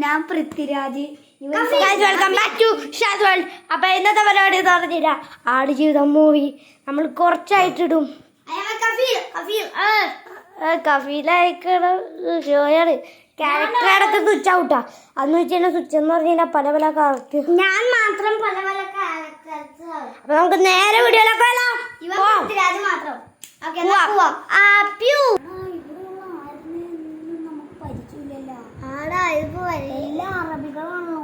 ഞാൻ Prithviraj. Welcome back to ഷാസ് world. അപ്പൊ ഇന്നത്തെ പരിപാടി എന്ന് പറഞ്ഞില്ല, ആടുജീവിതം മൂവി നമ്മൾ കുറച്ചായിട്ടിടും. കഫീലയക്കണ ഷോയാണ്. ക്യാരക്ടർ അടക്കം സ്വിച്ച് ഔട്ടാ. അന്ന് വെച്ചാൽ സ്വിച്ച് എന്ന് പറഞ്ഞാൽ പല പല കാലത്ത് ഞാൻ മാത്രം പല പല ക്യാരക്ടേഴ്സ്. അപ്പൊ നമുക്ക് നേരെ വീഡിയോയിലൊക്കെ പൃഥ്വിരാജ് മാത്രം. എല്ലാം അറബികളാണോ?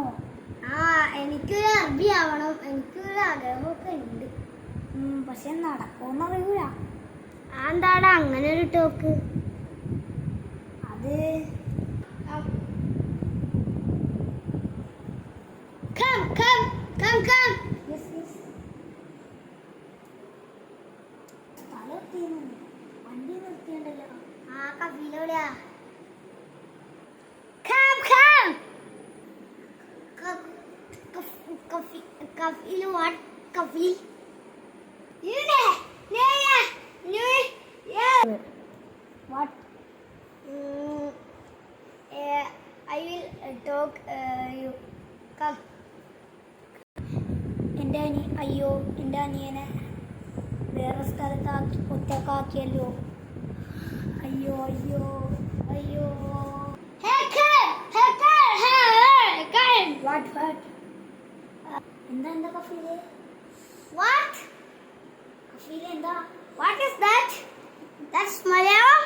എനിക്കൊരു അറബി ആവണം, എനിക്കൊരു ആഗ്രഹമൊക്കെ ഉണ്ട്. പക്ഷെ നടക്കുമെന്ന് അറിയൂല. എന്താണ് അങ്ങനെ ഒരു ടോക്ക്? അത് വണ്ടി നിർത്തിയുണ്ടല്ലോ. കഫീലെവിടെയാ? Kafil, what? Kafil? What? I will talk you. Come. എൻ്റെ അനിയനെ വേറെ സ്ഥലത്ത് ഒറ്റക്കാക്കിയല്ലോ. അയ്യോ അയ്യോ അയ്യോ. What? എന്താ കഫീലെ? What? കഫീലെ എന്താ? What is that? That's Malayalam?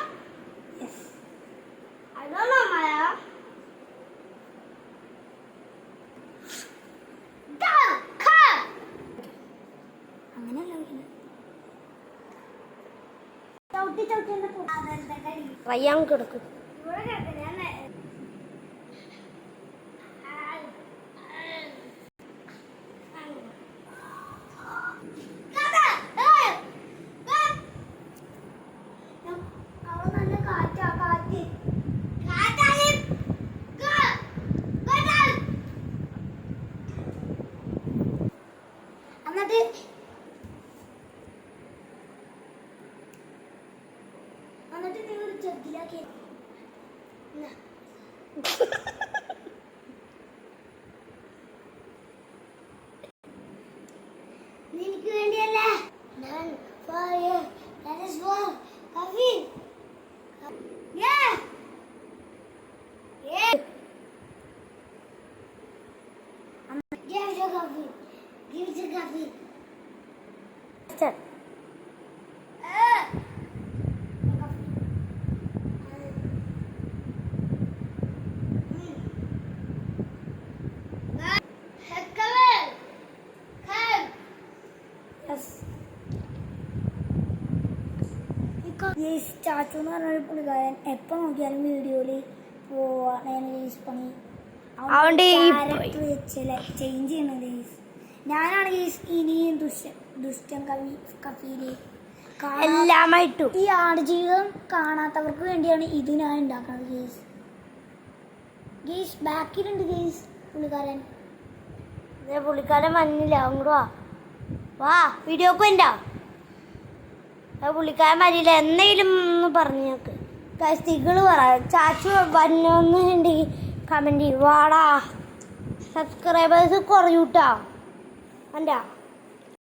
Yes. I don't know Malayalam. Come. അങ്ങനെയല്ല വിളിക്കുന്നത്. ചവിട്ടി എന്താ പോ? റയ്യാൻ കിടക്കും. ഇവിടെ കിടക്കും. ഞാൻ എന്നിട്ട് നീ ഒരു ജഗ്ഗിലാക്കി നിനക്ക് വേണ്ടിയല്ലേ ഞാൻ fire. That is war. Kafil. Yeah. Give it to Kafil. Give it to Kafil. ചാച്ചു എന്ന് പറഞ്ഞൊരു പുള്ളിക്കാരൻ എപ്പോൾ നോക്കിയാലും വീഡിയോയിൽ പോവാണ് പണി ചേഞ്ച് ചെയ്യണത്. ഞാനാണ് ഇനിയും ദുഷ്ടൻ കഫീല് എല്ലാമായിട്ടും ഈ ആടുജീവിതം കാണാത്തവർക്ക് വേണ്ടിയാണ് ഇത് ഞാൻ ഉണ്ടാക്കുന്നത്. ഗേസ് ബാക്കിലുണ്ട് ഗേസ് പുള്ളിക്കാരൻ വന്നില്ല. അങ്ങോട്ട് വാ വീഡിയോക്ക് വേണ്ട. പുള്ളിക്കാരൻ വരില്ല. എന്തെങ്കിലും ഒന്ന് പറഞ്ഞു ഞങ്ങൾക്ക് സ്ത്രീകള് പറ. ചാച്ചു വന്നൊന്നുണ്ടെങ്കിൽ കമൻറ്റ് ചെയ്യും. വാടാ സബ്സ്ക്രൈബേഴ്സ് കുറയൂട്ടാ. എന്താ